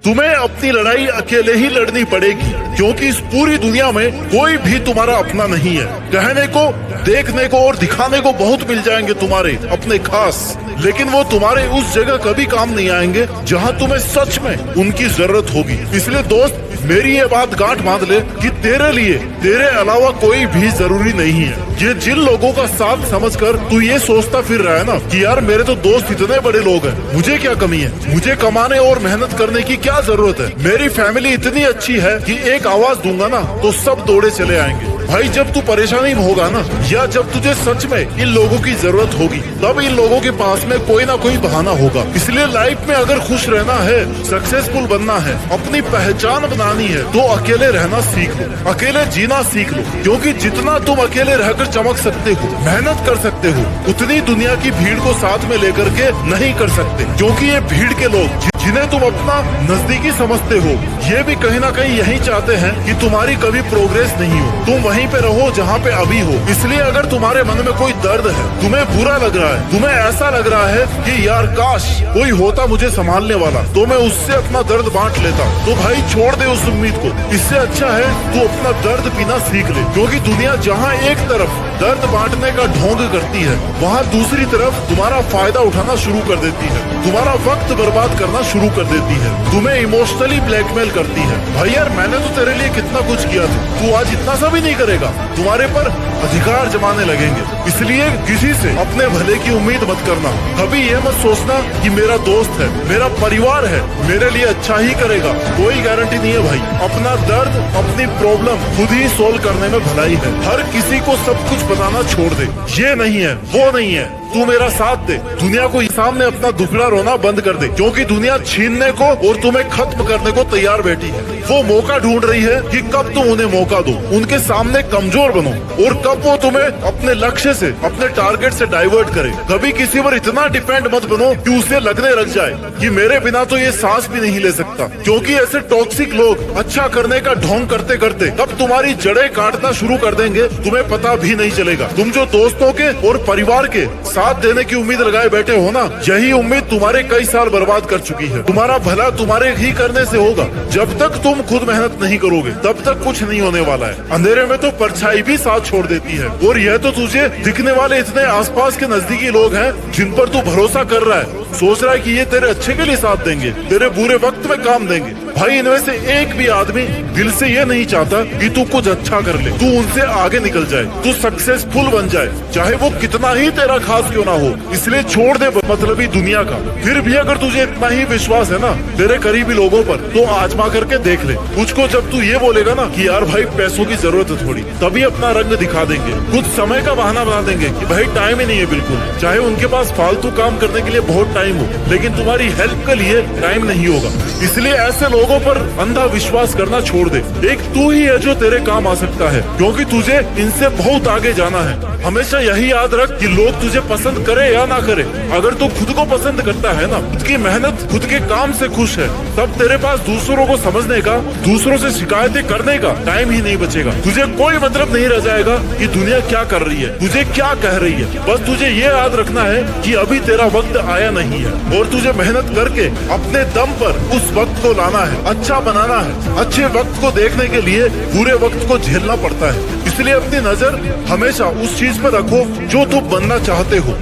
तुम्हें अपनी लड़ाई अकेले ही लड़नी पड़ेगी, क्योंकि इस पूरी दुनिया में कोई भी तुम्हारा अपना नहीं है। कहने को, देखने को और दिखाने को बहुत मिल जाएंगे तुम्हारे अपने खास, लेकिन वो तुम्हारे उस जगह कभी काम नहीं आएंगे जहाँ तुम्हें सच में उनकी जरूरत होगी। इसलिए दोस्त, मेरी ये बात गांठ बांध ले कि तेरे लिए तेरे अलावा कोई भी जरूरी नहीं है। ये जिन लोगों का साथ समझकर तू ये सोचता फिर रहा है ना कि यार मेरे तो दोस्त इतने बड़े लोग हैं, मुझे क्या कमी है, मुझे कमाने और मेहनत करने की क्या जरूरत है, मेरी फैमिली इतनी अच्छी है कि एक आवाज दूंगा ना तो सब दौड़े चले आएंगे। भाई जब तू परेशानी में होगा ना, या जब तुझे सच में इन लोगों की जरूरत होगी, तब इन लोगों के पास में कोई ना कोई बहाना होगा। इसलिए लाइफ में अगर खुश रहना है, सक्सेसफुल बनना है, अपनी पहचान बनानी है, तो अकेले रहना सीख लो, अकेले जीना सीख लो। क्योंकि जितना तुम अकेले रहकर चमक सकते हो, मेहनत कर सकते हो, उतनी दुनिया की भीड़ को साथ में लेकर के नहीं कर सकते। क्योंकि ये भीड़ के लोग जिन्हें तुम अपना नजदीकी समझते हो, ये भी कहीं ना कहीं यही चाहते हैं कि तुम्हारी कभी प्रोग्रेस नहीं हो, तुम वहीं पे रहो जहाँ पे अभी हो। इसलिए अगर तुम्हारे मन में कोई दर्द है, तुम्हें बुरा लग रहा है, तुम्हें ऐसा लग रहा है कि यार काश कोई होता मुझे संभालने वाला, तो मैं उससे अपना दर्द बांट लेता, तो भाई छोड़ दे उस उम्मीद को। इससे अच्छा है तू अपना दर्द पीना सीख ले। क्योंकि दुनिया जहाँ एक तरफ दर्द बांटने का ढोंग करती है, वहाँ दूसरी तरफ तुम्हारा फायदा उठाना शुरू कर देती है, तुम्हारा वक्त बर्बाद करना शुरू कर देती है, तुम्हें इमोशनली ब्लैकमेल करती है। भाई यार मैंने तो तेरे लिए कितना कुछ किया था, तू आज इतना सा भी नहीं करेगा, तुम्हारे पर अधिकार जमाने लगेंगे। इसलिए किसी से अपने भले की उम्मीद मत करना। कभी ये मत सोचना कि मेरा दोस्त है, मेरा परिवार है, मेरे लिए अच्छा ही करेगा, कोई गारंटी नहीं है भाई। अपना दर्द, अपनी प्रॉब्लम खुद ही सोल्व करने में भलाई है। हर किसी को सब कुछ बताना छोड़ दे, ये नहीं है वो नहीं है, तू मेरा साथ दे। दुनिया को सामने अपना दुखड़ा रोना बंद कर दे, क्योंकि दुनिया छीनने को और तुम्हें खत्म करने को तैयार बैठी है। वो मौका ढूंढ रही है कि कब तुम उन्हें मौका दो, उनके सामने कमजोर बनो, और कब वो तुम्हें अपने लक्ष्य से, अपने टारगेट से डाइवर्ट करे। कभी किसी पर इतना डिपेंड मत बनो कि उसे लगने लग जाए कि मेरे बिना तो ये सांस भी नहीं ले सकता। क्योंकि ऐसे टॉक्सिक लोग अच्छा करने का ढोंग करते करते कब तुम्हारी जड़ें काटना शुरू कर देंगे तुम्हें पता भी नहीं चलेगा। तुम जो दोस्तों के और परिवार के साथ देने की उम्मीद लगाए बैठे हो ना, यही उम्मीद तुम्हारे कई साल बर्बाद कर चुकी है। तुम्हारा भला तुम्हारे ही करने से होगा। जब तक तुम खुद मेहनत नहीं करोगे, तब तक कुछ नहीं होने वाला है। अंधेरे में तो परछाई भी साथ छोड़ देती है, और यह तो तुझे दिखने वाले इतने आसपास के नजदीकी लोग हैं जिन पर तू भरोसा कर रहा है, सोच रहा है कि ये तेरे अच्छे के लिए साथ देंगे, तेरे बुरे वक्त में काम देंगे। भाई इनमें से एक भी आदमी दिल से ये नहीं चाहता कि तू कुछ अच्छा कर ले, तू उनसे आगे निकल जाए, तू सक्सेसफुल बन जाए, चाहे वो कितना ही तेरा खास क्यों ना हो। इसलिए छोड़ दे मतलबी दुनिया का। फिर भी अगर तुझे इतना ही विश्वास है ना तेरे करीबी लोगों पर, तो आजमा करके देख ले। मुझको जब तू ये बोलेगा ना कि यार भाई पैसों की जरूरत है थोड़ी, तभी अपना रंग दिखा देंगे, कुछ समय का बहाना बना देंगे कि भाई टाइम ही नहीं है बिल्कुल। चाहे उनके पास फालतू काम करने के लिए बहुत टाइम हो, लेकिन तुम्हारी हेल्प के लिए टाइम नहीं होगा। इसलिए ऐसे लोगों पर अंधा विश्वास करना छोड़ दे। एक तू ही है जो तेरे काम आ सकता है, क्योंकि तुझे इनसे बहुत आगे जाना है। हमेशा यही याद रख कि लोग तुझे पसंद करे या ना करे, अगर तू खुद को पसंद करता है ना, खुद की मेहनत, खुद के काम से खुश है, तब तेरे पास दूसरों को समझने का, दूसरों से शिकायतें करने का टाइम ही नहीं बचेगा। तुझे कोई मतलब नहीं रह जाएगा कि दुनिया क्या कर रही है, तुझे क्या कह रही है। बस तुझे ये याद रखना है कि अभी तेरा वक्त आया नहीं है, और तुझे मेहनत करके अपने दम पर उस वक्त को लाना है, अच्छा बनाना है। अच्छे वक्त को देखने के लिए बुरे वक्त को झेलना पड़ता है। इसलिए अपनी नजर हमेशा उस चीज पर रखो जो तुम बनना चाहते हो,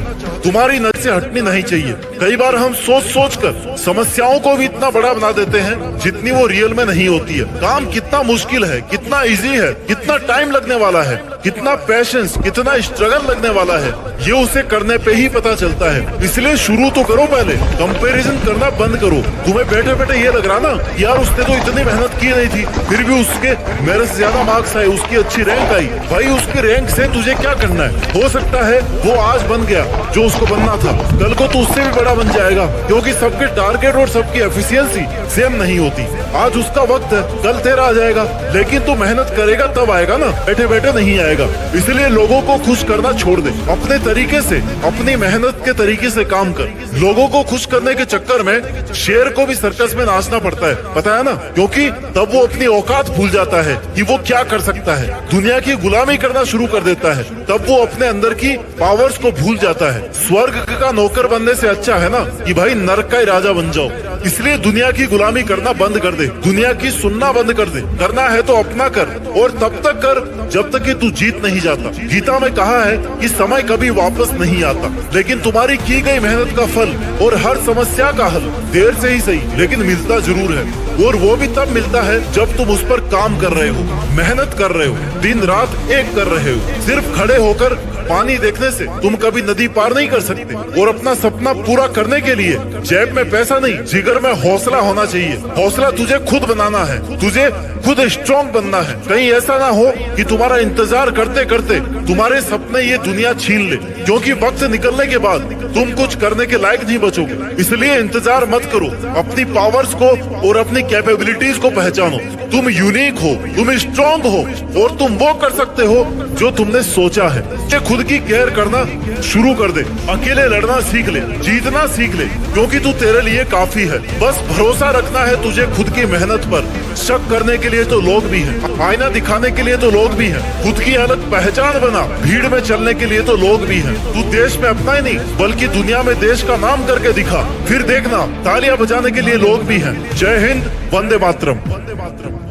तुम्हारी नजर से हटनी नहीं चाहिए। कई बार हम सोच सोच कर समस्याओं को भी इतना बड़ा बना देते हैं जितनी वो रियल में नहीं होती है। काम कितना मुश्किल है, कितना इजी है, कितना टाइम लगने वाला है, कितना पेशेंस, कितना स्ट्रगल लगने वाला है, ये उसे करने पे ही पता चलता है। इसलिए शुरू तो करो, पहले कंपैरिजन करना बंद करो। तुम्हें बैठे बैठे ये लग रहा ना यार उसने तो इतनी मेहनत की नहीं थी, फिर भी उसके मेरे से ज्यादा मार्क्स आए, उसकी अच्छी रैंक आई। भाई उसकी रैंक से तुझे क्या करना है? हो सकता है वो आज बन गया जो उसको बनना था, कल को तो उससे भी बड़ा बन जाएगा, क्योंकि सबके टारगेट और सबकी एफिशिएंसी सेम नहीं होती। आज उसका वक्त है, कल तेरा आ जाएगा, लेकिन तू मेहनत करेगा तब आएगा ना, बैठे बैठे नहीं आएगा। इसलिए लोगों को खुश करना छोड़ दे, अपने तरीके से, अपनी मेहनत के तरीके से काम कर। लोगों को खुश करने के चक्कर में शेर को भी सर्कस में नाचना पड़ता है, पता है ना, क्योंकि तब वो अपनी औकात भूल जाता है कि वो क्या कर सकता है। दुनिया की गुलामी करना शुरू कर देता है, तब वो अपने अंदर की पावर्स को भूल जाता है। स्वर्ग का नौकर बनने से अच्छा है ना कि भाई नरक का ही राजा बन जाओ। इसलिए दुनिया की गुलामी करना बंद कर दे, दुनिया की सुनना बंद कर दे। करना है तो अपना कर, और तब तक कर जब तक कि तू जीत नहीं जाता। गीता में कहा है कि समय कभी वापस नहीं आता, लेकिन तुम्हारी की गई मेहनत का फल और हर समस्या का हल देर से ही सही लेकिन मिलता जरूर है। और वो भी तब मिलता है जब तुम उस पर काम कर रहे हो, मेहनत कर रहे हो, दिन रात एक कर रहे हो। सिर्फ खड़े होकर पानी देखने से तुम कभी नदी पार नहीं कर सकते। और अपना सपना पूरा करने के लिए जेब में पैसा नहीं, जिगर में हौसला होना चाहिए। हौसला तुझे खुद बनाना है, तुझे खुद स्ट्रॉन्ग बनना है। कहीं ऐसा ना हो कि तुम्हारा इंतजार करते करते तुम्हारे सपने ये दुनिया छीन ले, क्योंकि वक्त निकलने के बाद तुम कुछ करने के लायक नहीं बचोगे। इसलिए इंतजार मत करो, अपनी पावर्स को और अपनी कैपेबिलिटीज को पहचानो। तुम यूनिक हो, तुम स्ट्रॉन्ग हो, और तुम वो कर सकते हो जो तुमने सोचा है। खुद की केयर करना शुरू कर दे, अकेले लड़ना सीख ले, जीतना सीख ले, क्योंकि तू तेरे लिए काफी है। बस भरोसा रखना है तुझे खुद की मेहनत पर। शक करने के लिए तो लोग भी हैं, आईना दिखाने के लिए तो लोग भी हैं, खुद की अलग पहचान बना, भीड़ में चलने के लिए तो लोग भी हैं। तू देश में अपना ही नहीं बल्कि दुनिया में देश का नाम करके दिखा, फिर देखना तालियां बजाने के लिए लोग भी हैं। जय हिंद, वंदे मातरम।